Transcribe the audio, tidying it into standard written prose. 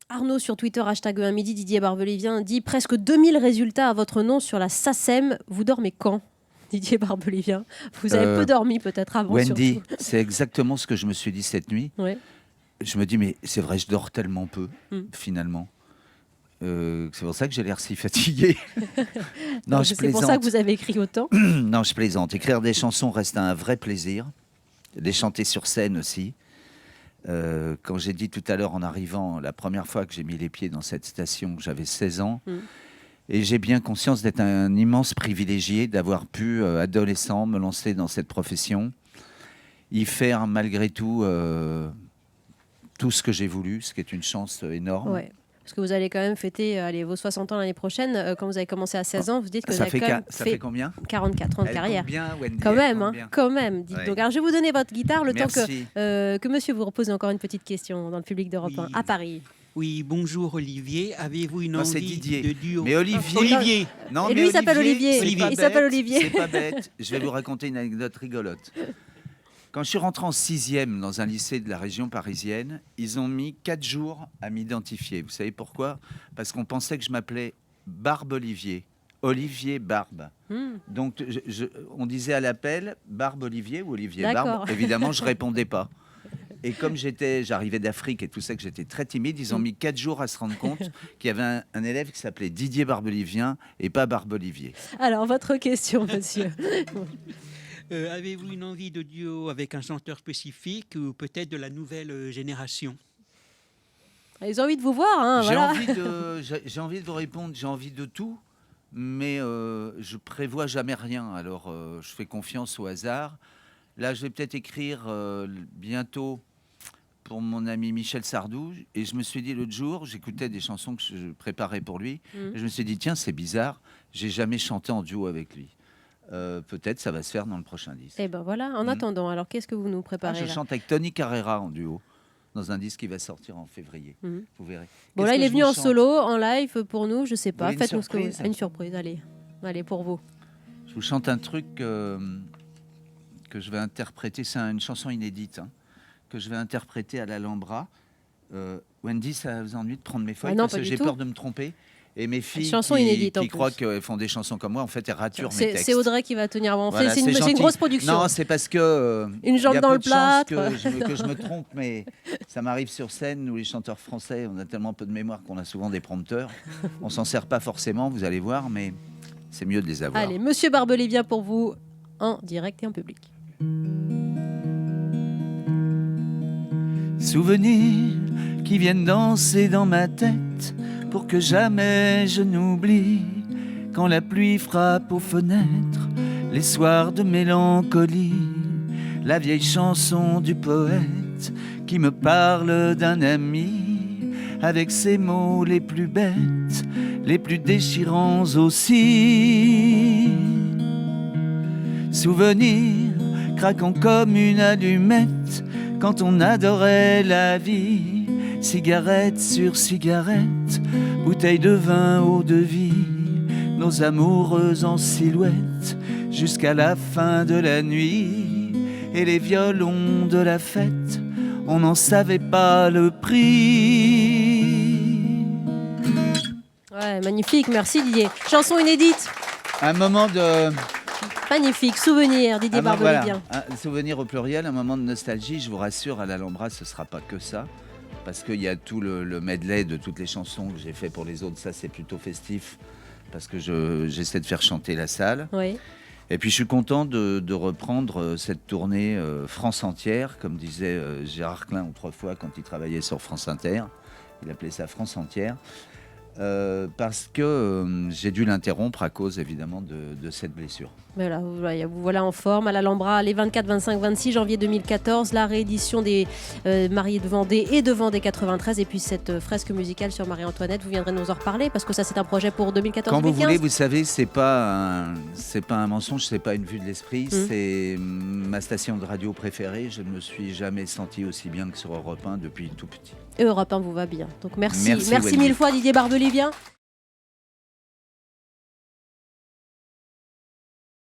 Arnaud sur Twitter, #1 midi, Didier Barbelivien dit presque 2000 résultats à votre nom sur la SACEM. Vous dormez quand, Didier Barbelivien? Vous avez peu dormi peut-être avant. Wendy, surtout. c'est exactement ce que je me suis dit cette nuit. Ouais. Je me dis, mais c'est vrai, je dors tellement peu, finalement. C'est pour ça que j'ai l'air si fatigué. Non, je c'est plaisante. pour ça que vous avez écrit autant. Non, je plaisante. Écrire des chansons reste un vrai plaisir. Les chanter sur scène aussi. Quand j'ai dit tout à l'heure en arrivant, la première fois que j'ai mis les pieds dans cette station, j'avais 16 ans. Et j'ai bien conscience d'être un immense privilégié, d'avoir pu, adolescent, me lancer dans cette profession, y faire malgré tout tout ce que j'ai voulu, ce qui est une chance énorme. Ouais. Parce que vous allez quand même fêter vos 60 ans l'année prochaine. Quand vous avez commencé à 16 ans, vous dites que vous avez quand même fait combien 44 ans de carrière. Bien, Wendy, quand même, hein, bien. quand même. Dites donc. Alors, je vais vous donner votre guitare le Merci. temps que monsieur vous repose encore une petite question dans le public d'Europe 1 à Paris. Oui, bonjour Olivier. Avez-vous une c'est envie Didier. de duo? Mais Olivier. Olivier. Non, Et mais lui, il s'appelle Olivier. Il s'appelle Olivier. C'est pas bête. Je vais vous raconter une anecdote rigolote. Quand je suis rentré en 6e dans un lycée de la région parisienne, ils ont mis 4 jours à m'identifier. Vous savez pourquoi? Parce qu'on pensait que je m'appelais Barbe Olivier. Olivier Barbe. Donc, on disait à l'appel Barbe Olivier ou Olivier Barbe. Évidemment, je répondais pas. Et comme j'arrivais d'Afrique et tout ça, que j'étais très timide, ils ont mis 4 jours à se rendre compte qu'il y avait un élève qui s'appelait Didier Barbelivien et pas Barbe Olivier. Alors, votre question, monsieur. Avez-vous une envie de duo avec un chanteur spécifique ou peut-être de la nouvelle génération? Ils ont envie de vous voir. Hein, j'ai voilà. envie de vous répondre, j'ai envie de tout, mais je prévois jamais rien. Alors, je fais confiance au hasard. Là, je vais peut-être écrire bientôt pour mon ami Michel Sardou. Et je me suis dit l'autre jour, j'écoutais des chansons que je préparais pour lui. Et je me suis dit, tiens, c'est bizarre, j'ai jamais chanté en duo avec lui. Peut-être ça va se faire dans le prochain disque. Et ben voilà, en attendant, alors qu'est-ce que vous nous préparez je chante avec Tony Carrera en duo dans un disque qui va sortir en février. Vous verrez. Bon, là, il est venu en solo, en live pour nous, je sais pas. Faites-nous ce que vous... Une surprise, allez, pour vous. Je vous chante un truc que je vais interpréter, c'est une chanson inédite que je vais interpréter à l'Alhambra. Wendy, ça vous ennuie de prendre mes feuilles parce que j'ai peur de me tromper. Et mes filles qui croient qu'elles font des chansons comme moi, en fait, elles raturent mes textes. C'est Audrey qui va tenir. Voilà, c'est une grosse production. Non, c'est parce que une jambe dans le plâtre. Que je me trompe, mais ça m'arrive sur scène. Nous, les chanteurs français, on a tellement peu de mémoire qu'on a souvent des prompteurs. On s'en sert pas forcément, vous allez voir, mais c'est mieux de les avoir. Allez, monsieur Barbelivien pour vous, en direct et en public. Souvenirs qui viennent danser dans ma tête pour que jamais je n'oublie quand la pluie frappe aux fenêtres, les soirs de mélancolie, la vieille chanson du poète qui me parle d'un ami avec ses mots les plus bêtes, les plus déchirants aussi. Souvenirs craquant comme une allumette quand on adorait la vie, cigarette sur cigarette, bouteille de vin, eau de vie, nos amoureux en silhouette jusqu'à la fin de la nuit. Et les violons de la fête, on n'en savait pas le prix. Ouais, magnifique, merci Didier. Chanson inédite. Un moment de... Magnifique, souvenir, Didier Barbelivien. Voilà, un souvenir au pluriel, un moment de nostalgie. Je vous rassure, à l'Alhambra, ce ne sera pas que ça. Parce qu'il y a tout le medley de toutes les chansons que j'ai fait pour les autres. Ça, c'est plutôt festif. Parce que j'essaie de faire chanter la salle. Oui. Et puis, je suis content de reprendre cette tournée France entière. Comme disait Gérard Klein autrefois quand il travaillait sur France Inter. Il appelait ça France entière. Parce que j'ai dû l'interrompre à cause évidemment de cette blessure. Voilà, vous voilà en forme à l'Alhambra les 24, 25, 26 janvier 2014, la réédition des Mariés de Vendée et de Vendée 93 et puis cette fresque musicale sur Marie-Antoinette, vous viendrez nous en reparler parce que ça c'est un projet pour 2014-2015. Quand vous voulez, vous savez, c'est pas un mensonge, c'est pas une vue de l'esprit, c'est ma station de radio préférée, je ne me suis jamais senti aussi bien que sur Europe 1 depuis tout petit. Et Europe 1 vous va bien, donc merci Wendy. mille fois Didier Barbelivien.